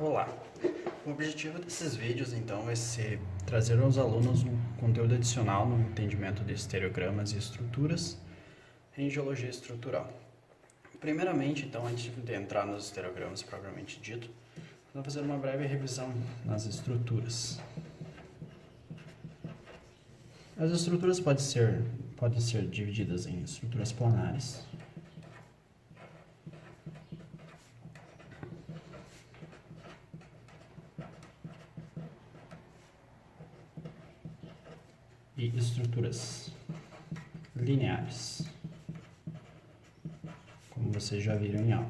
Olá! O objetivo desses vídeos então vai ser trazer aos alunos um conteúdo adicional no entendimento de estereogramas e estruturas em geologia estrutural. Primeiramente, então, antes de entrar nos estereogramas propriamente dito, vamos fazer uma breve revisão nas estruturas. As estruturas podem ser divididas em estruturas planares, e estruturas lineares, como vocês já viram em aula.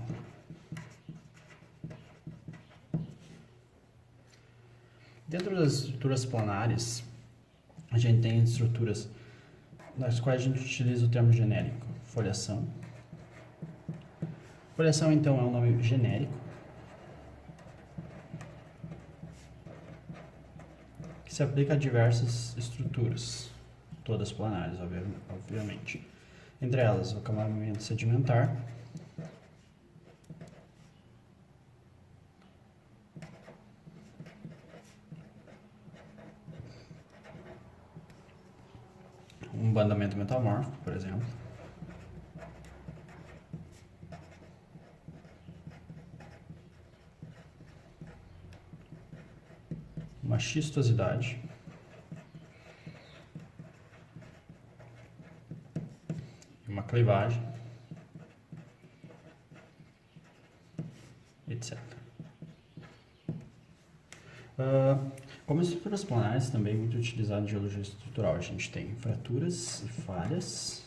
Dentro das estruturas planares, a gente tem estruturas nas quais a gente utiliza o termo genérico foliação. Foliação, então, é um nome genérico que se aplica a diversas estruturas, todas planares, obviamente. Entre elas, o acabamento sedimentar, um bandamento metamórfico, por exemplo, uma xistosidade, uma clivagem, etc. Como estruturas planares, também muito utilizado em geologia estrutural, a gente tem fraturas e falhas.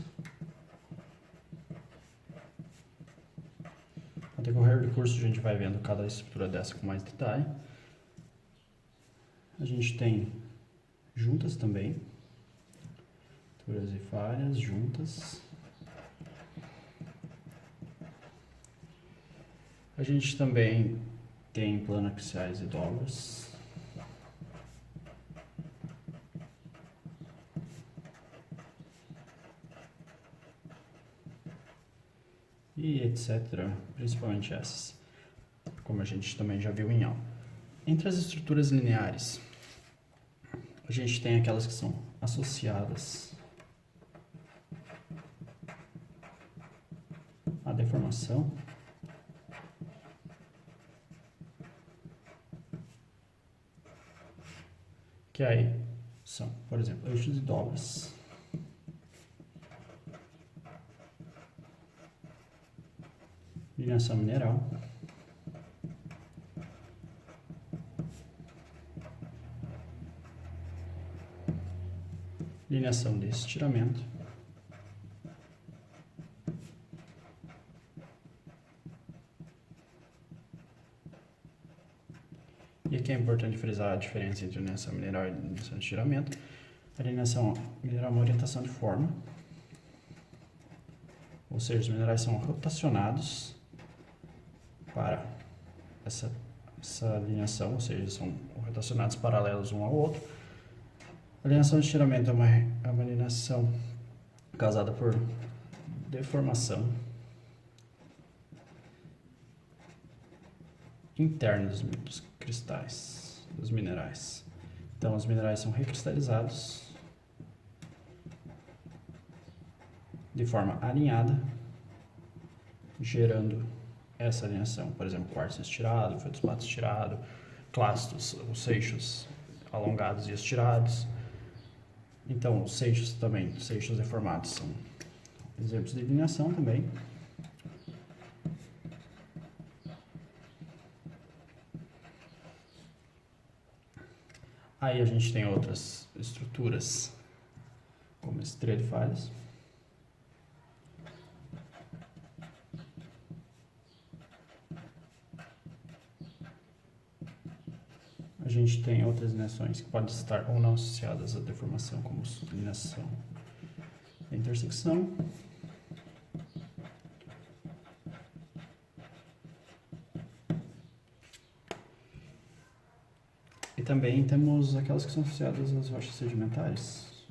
No decorrer do curso, a gente vai vendo cada estrutura dessa com mais detalhe. A gente tem juntas também, fraturas e falhas, juntas. A gente também tem plano-axiais e dobras. E etc., principalmente essas, como a gente também já viu em aula. Entre as estruturas lineares, a gente tem aquelas que são associadas à deformação, que aí são, por exemplo, eixos e dobras. Lineação mineral, lineação de estiramento, e aqui é importante frisar a diferença entre lineação mineral e lineação de estiramento. A lineação mineral é uma orientação de forma, ou seja, os minerais são rotacionados para essa lineação, ou seja, são rotacionados paralelos um ao outro. A lineação de estiramento é uma lineação causada por deformação interna dos cristais, dos minerais. Então, os minerais são recristalizados de forma alinhada, gerando essa alinhação. Por exemplo, quartzo estirado, feldspato estirado, clastos, os seixos alongados e estirados. Então, os seixos também, seixos deformados são exemplos de lineação também. Aí a gente tem outras estruturas, como estrela de falhas. A gente tem outras lineações que podem estar ou não associadas à deformação, como lineação da intersecção. E também temos aquelas que são associadas às rochas sedimentares.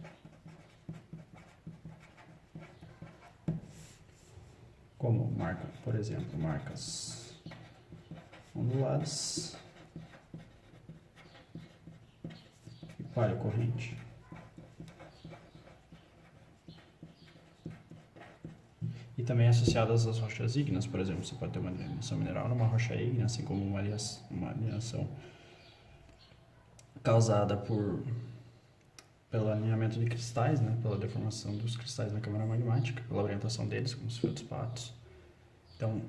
Como por exemplo, marcas onduladas falha ocorrente. E também associadas às rochas ígneas, por exemplo, você pode ter uma alienação mineral numa rocha ígnea, assim como uma alienação causada pelo alinhamento de cristais, né, pela deformação dos cristais na câmara magmática, pela orientação deles, como os feldspatos. Então,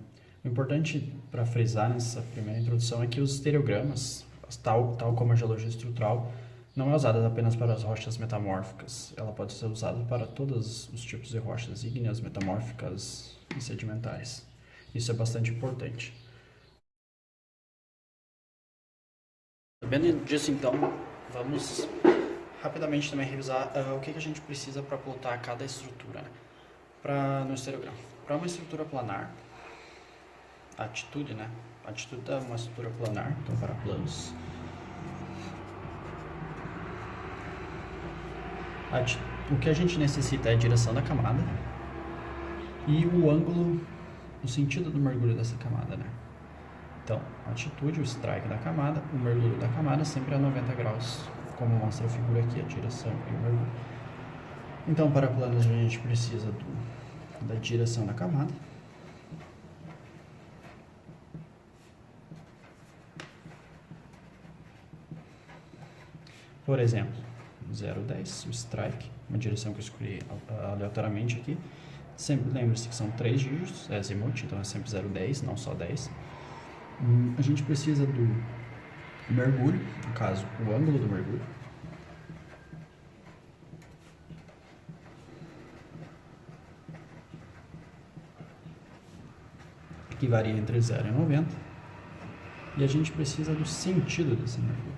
o importante para frisar nessa primeira introdução é que os estereogramas, tal como a geologia estrutural, não é usada apenas para as rochas metamórficas, ela pode ser usada para todos os tipos de rochas ígneas, metamórficas e sedimentares. Isso é bastante importante. Sabendo disso, então, vamos rapidamente também revisar o que a gente precisa para plotar cada estrutura, né? No estereograma. Para uma estrutura planar, a atitude, né? A atitude é uma estrutura planar, então para planos. O que a gente necessita é a direção da camada e o ângulo, o sentido do mergulho dessa camada, né? Então, a atitude, o strike da camada, o mergulho da camada sempre a 90 graus, como mostra a figura aqui, a direção e o mergulho. Então, para planos a gente precisa da direção da camada. Por exemplo, 0,10, o strike, uma direção que eu escolhi aleatoriamente aqui. Sempre lembre-se que são 3 dígitos, é azimuth, então é sempre 0,10, não só 10. A gente precisa do mergulho, no caso, o ângulo do mergulho. Que varia entre 0 e 90. E a gente precisa do sentido desse mergulho.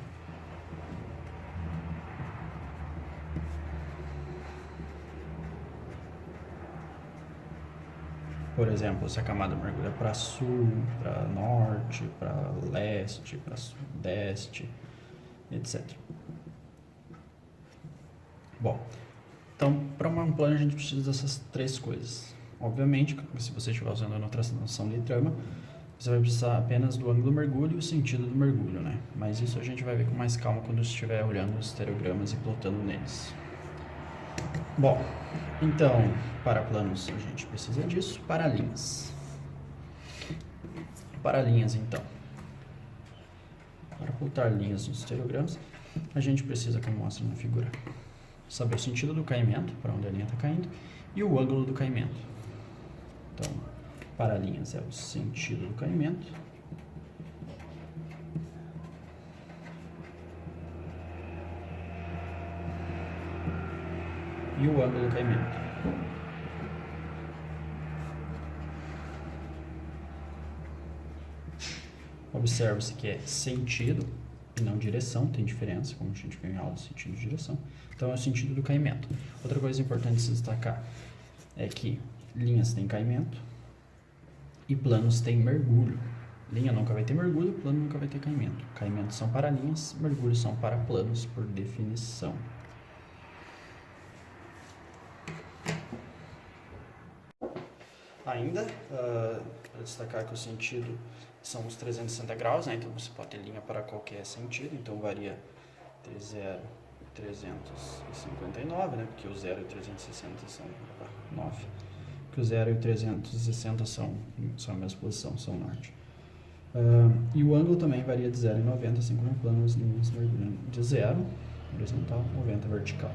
Por exemplo, se a camada mergulha para sul, para norte, para leste, para sudeste, etc. Bom, então para um plano a gente precisa dessas 3 coisas. Obviamente, se você estiver usando a notação de trama, você vai precisar apenas do ângulo do mergulho e o sentido do mergulho, né? Mas isso a gente vai ver com mais calma quando estiver olhando os estereogramas e plotando neles. Bom, então, para planos a gente precisa disso. Para linhas. Para linhas, então. Para plotar linhas nos estereogramas, a gente precisa, como mostra na figura, saber o sentido do caimento, para onde a linha está caindo, e o ângulo do caimento. Então, para linhas é o sentido do caimento. E o ângulo do caimento. Observe-se que é sentido e não direção, tem diferença, como a gente viu em aula de sentido e direção. Então é o sentido do caimento. Outra coisa importante de se destacar é que linhas têm caimento e planos têm mergulho. Linha nunca vai ter mergulho, plano nunca vai ter caimento. Caimentos são para linhas, mergulhos são para planos, por definição. Ainda, para destacar que o sentido são os 360 graus, né? Então você pode ter linha para qualquer sentido, então varia entre 0 e 359, né? Porque o 0 e 360 são 9. Porque o 0 e o 360 são a mesma posição, são norte. E o ângulo também varia de 0 e 90, assim como o plano, as linhas mergulham de 0, horizontal, 90 vertical.